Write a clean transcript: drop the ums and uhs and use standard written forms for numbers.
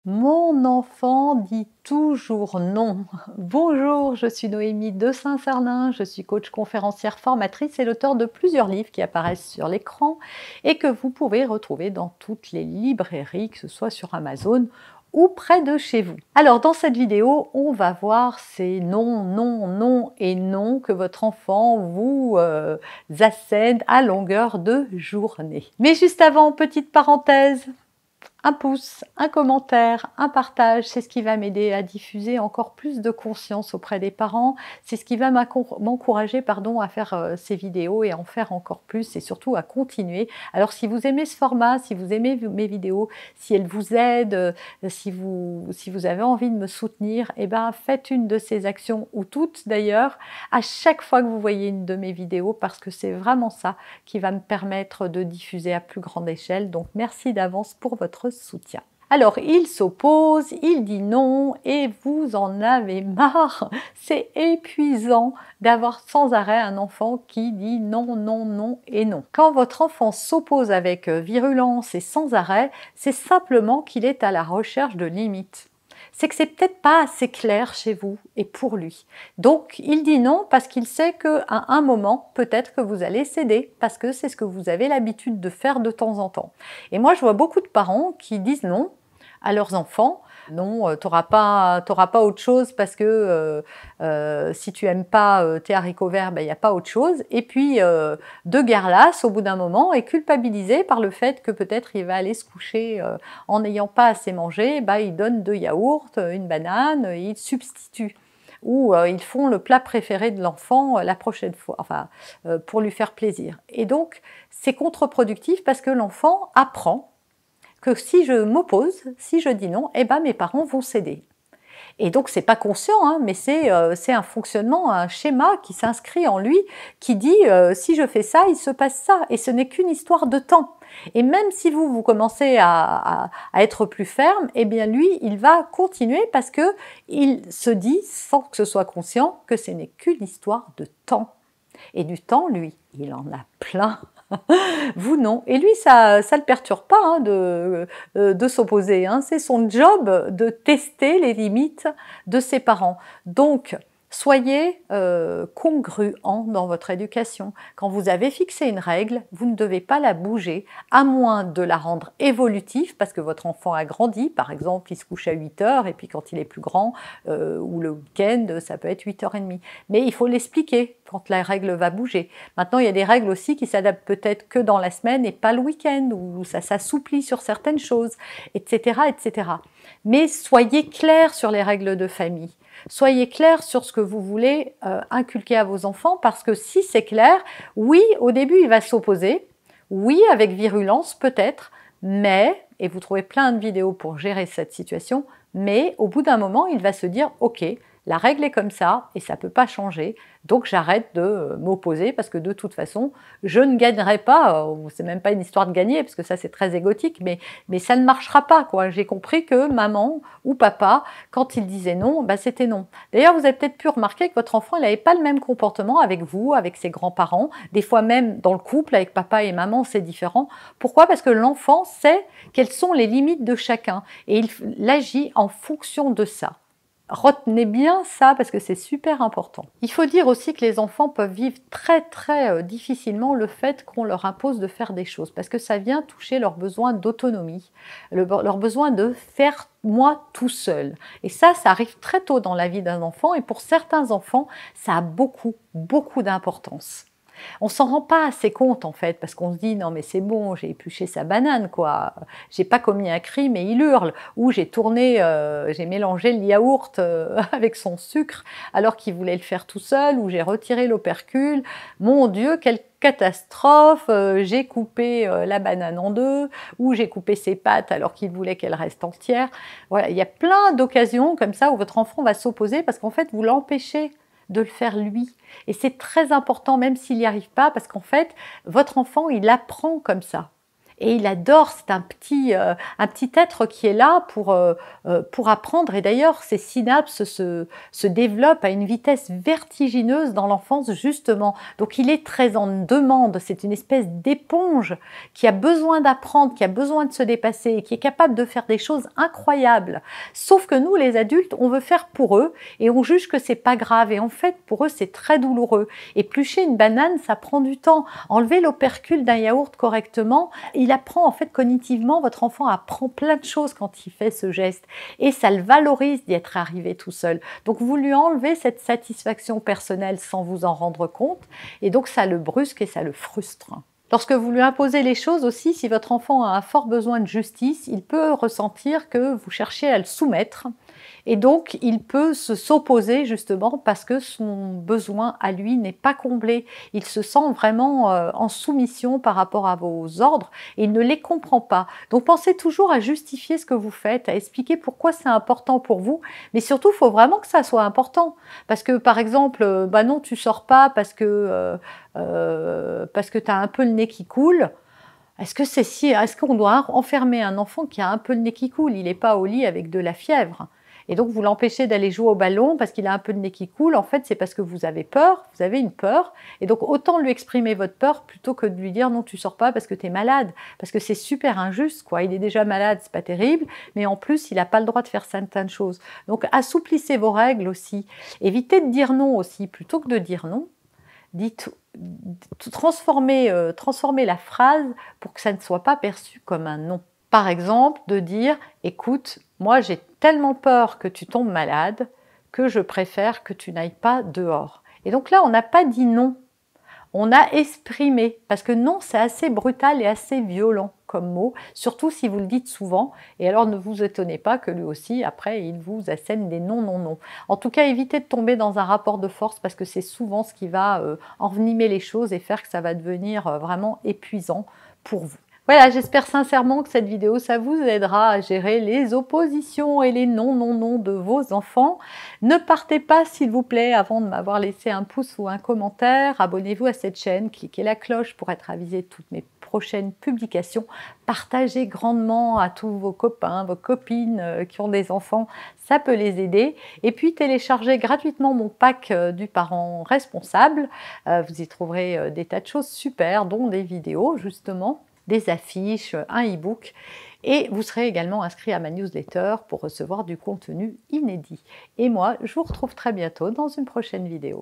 Mon enfant dit toujours non. Bonjour, je suis Noémie de Saint-Sernin, je suis coach conférencière formatrice et l'auteur de plusieurs livres qui apparaissent sur l'écran et que vous pouvez retrouver dans toutes les librairies, que ce soit sur Amazon ou près de chez vous. Alors dans cette vidéo, on va voir ces non, non, non et non que votre enfant vous assène à longueur de journée. Mais juste avant, petite parenthèse, un pouce, un commentaire, un partage, c'est ce qui va m'aider à diffuser encore plus de conscience auprès des parents. C'est ce qui va m'encourager à faire ces vidéos et en faire encore plus et surtout à continuer. Alors si vous aimez ce format, si vous aimez mes vidéos, si elles vous aident, si vous avez envie de me soutenir, eh ben, faites une de ces actions ou toutes d'ailleurs à chaque fois que vous voyez une de mes vidéos parce que c'est vraiment ça qui va me permettre de diffuser à plus grande échelle. Donc merci d'avance pour votre soutien. Alors, il s'oppose, il dit non et vous en avez marre. C'est épuisant d'avoir sans arrêt un enfant qui dit non, non, non et non. Quand votre enfant s'oppose avec virulence et sans arrêt, c'est simplement qu'il est à la recherche de limites. C'est que c'est peut-être pas assez clair chez vous et pour lui. Donc, il dit non parce qu'il sait qu'à un moment, peut-être que vous allez céder parce que c'est ce que vous avez l'habitude de faire de temps en temps. Et moi, je vois beaucoup de parents qui disent non à leurs enfants. Non, t'auras pas autre chose parce que si tu aimes pas tes haricots verts, ben, il n'y a pas autre chose. Et puis, de guerre-lasse au bout d'un moment et culpabilisé par le fait que peut-être il va aller se coucher en n'ayant pas assez mangé, ben, il donne 2 yaourts, une banane, et il substitue. Ou ils font le plat préféré de l'enfant la prochaine fois, enfin, pour lui faire plaisir. Et donc, c'est contre-productif parce que l'enfant apprend que si je m'oppose, si je dis non, eh ben mes parents vont céder. Et donc c'est pas conscient, hein, mais c'est un fonctionnement, un schéma qui s'inscrit en lui, qui dit si je fais ça, il se passe ça, et ce n'est qu'une histoire de temps. Et même si vous commencez à être plus ferme, eh bien lui, il va continuer parce que il se dit, sans que ce soit conscient, que ce n'est qu'une histoire de temps. Et du temps, lui, il en a plein. Vous non. Et lui, ça le perturbe pas hein, de s'opposer. Hein. C'est son job de tester les limites de ses parents. Donc, soyez congruents dans votre éducation. Quand vous avez fixé une règle, vous ne devez pas la bouger, à moins de la rendre évolutive, parce que votre enfant a grandi. Par exemple, il se couche à 8 heures, et puis quand il est plus grand, ou le week-end, ça peut être 8h30. Mais il faut l'expliquer quand la règle va bouger. Maintenant, il y a des règles aussi qui s'adaptent peut-être que dans la semaine et pas le week-end, où ça s'assouplit sur certaines choses, etc., etc. Mais soyez clairs sur les règles de famille. Soyez clair sur ce que vous voulez inculquer à vos enfants, parce que si c'est clair, oui, au début, il va s'opposer, oui, avec virulence peut-être, mais, et vous trouvez plein de vidéos pour gérer cette situation, mais au bout d'un moment, il va se dire, ok, la règle est comme ça et ça ne peut pas changer, donc j'arrête de m'opposer parce que de toute façon, je ne gagnerai pas, c'est même pas une histoire de gagner parce que ça c'est très égotique, mais ça ne marchera pas, quoi. J'ai compris que maman ou papa, quand ils disaient non, bah, c'était non. D'ailleurs, vous avez peut-être pu remarquer que votre enfant, il n'avait pas le même comportement avec vous, avec ses grands-parents, des fois même dans le couple avec papa et maman, c'est différent. Pourquoi? Parce que l'enfant sait quelles sont les limites de chacun et il agit en fonction de ça. Retenez bien ça parce que c'est super important. Il faut dire aussi que les enfants peuvent vivre très difficilement le fait qu'on leur impose de faire des choses parce que ça vient toucher leur besoin d'autonomie, leur besoin de faire moi tout seul. Et ça arrive très tôt dans la vie d'un enfant et pour certains enfants, ça a beaucoup d'importance. On s'en rend pas assez compte en fait, parce qu'on se dit non mais c'est bon, j'ai épluché sa banane quoi, j'ai pas commis un crime et il hurle, ou j'ai j'ai mélangé le yaourt avec son sucre alors qu'il voulait le faire tout seul, ou j'ai retiré l'opercule, mon Dieu quelle catastrophe, j'ai coupé la banane en deux, ou j'ai coupé ses pattes alors qu'il voulait qu'elle reste entière. Voilà, il y a plein d'occasions comme ça où votre enfant va s'opposer parce qu'en fait vous l'empêchez de le faire lui. Et c'est très important, même s'il n'y arrive pas, parce qu'en fait, votre enfant, il apprend comme ça. Et il adore, c'est un petit être qui est là pour apprendre. Et d'ailleurs, ces synapses se développent à une vitesse vertigineuse dans l'enfance, justement. Donc il est très en demande, c'est une espèce d'éponge qui a besoin d'apprendre, qui a besoin de se dépasser, et qui est capable de faire des choses incroyables. Sauf que nous, les adultes, on veut faire pour eux et on juge que c'est pas grave. Et en fait, pour eux, c'est très douloureux. Éplucher une banane, ça prend du temps. Enlever l'opercule d'un yaourt correctement, il apprend en fait cognitivement, votre enfant apprend plein de choses quand il fait ce geste. Et ça le valorise d'y être arrivé tout seul. Donc vous lui enlevez cette satisfaction personnelle sans vous en rendre compte. Et donc ça le brusque et ça le frustre. Lorsque vous lui imposez les choses aussi, si votre enfant a un fort besoin de justice, il peut ressentir que vous cherchez à le soumettre. Et donc, il peut s'opposer justement parce que son besoin à lui n'est pas comblé. Il se sent vraiment en soumission par rapport à vos ordres et il ne les comprend pas. Donc, pensez toujours à justifier ce que vous faites, à expliquer pourquoi c'est important pour vous. Mais surtout, il faut vraiment que ça soit important. Parce que, par exemple, bah non, tu sors pas parce que tu as un peu le nez qui coule. Est-ce qu'on doit enfermer un enfant qui a un peu le nez qui coule? Il n'est pas au lit avec de la fièvre. Et donc, vous l'empêchez d'aller jouer au ballon parce qu'il a un peu de nez qui coule. En fait, c'est parce que vous avez peur, vous avez une peur. Et donc, autant lui exprimer votre peur plutôt que de lui dire non, tu sors pas parce que tu es malade. Parce que c'est super injuste, quoi. Il est déjà malade, c'est pas terrible. Mais en plus, il n'a pas le droit de faire certaines choses. Donc, assouplissez vos règles aussi. Évitez de dire non aussi. Plutôt que de dire non, transformer la phrase pour que ça ne soit pas perçu comme un non. Par exemple, de dire « Écoute, moi j'ai tellement peur que tu tombes malade que je préfère que tu n'ailles pas dehors. » Et donc là, on n'a pas dit non, on a exprimé, parce que non, c'est assez brutal et assez violent comme mot, surtout si vous le dites souvent, et alors ne vous étonnez pas que lui aussi, après, il vous assène des non, non, non. En tout cas, évitez de tomber dans un rapport de force, parce que c'est souvent ce qui va envenimer les choses et faire que ça va devenir vraiment épuisant pour vous. Voilà, j'espère sincèrement que cette vidéo, ça vous aidera à gérer les oppositions et les non, non, non de vos enfants. Ne partez pas, s'il vous plaît, avant de m'avoir laissé un pouce ou un commentaire. Abonnez-vous à cette chaîne, cliquez la cloche pour être avisé de toutes mes prochaines publications. Partagez grandement à tous vos copains, vos copines qui ont des enfants, ça peut les aider. Et puis, téléchargez gratuitement mon pack du parent responsable. Vous y trouverez des tas de choses super, dont des vidéos, justement, des affiches, un e-book et vous serez également inscrit à ma newsletter pour recevoir du contenu inédit. Et moi, je vous retrouve très bientôt dans une prochaine vidéo.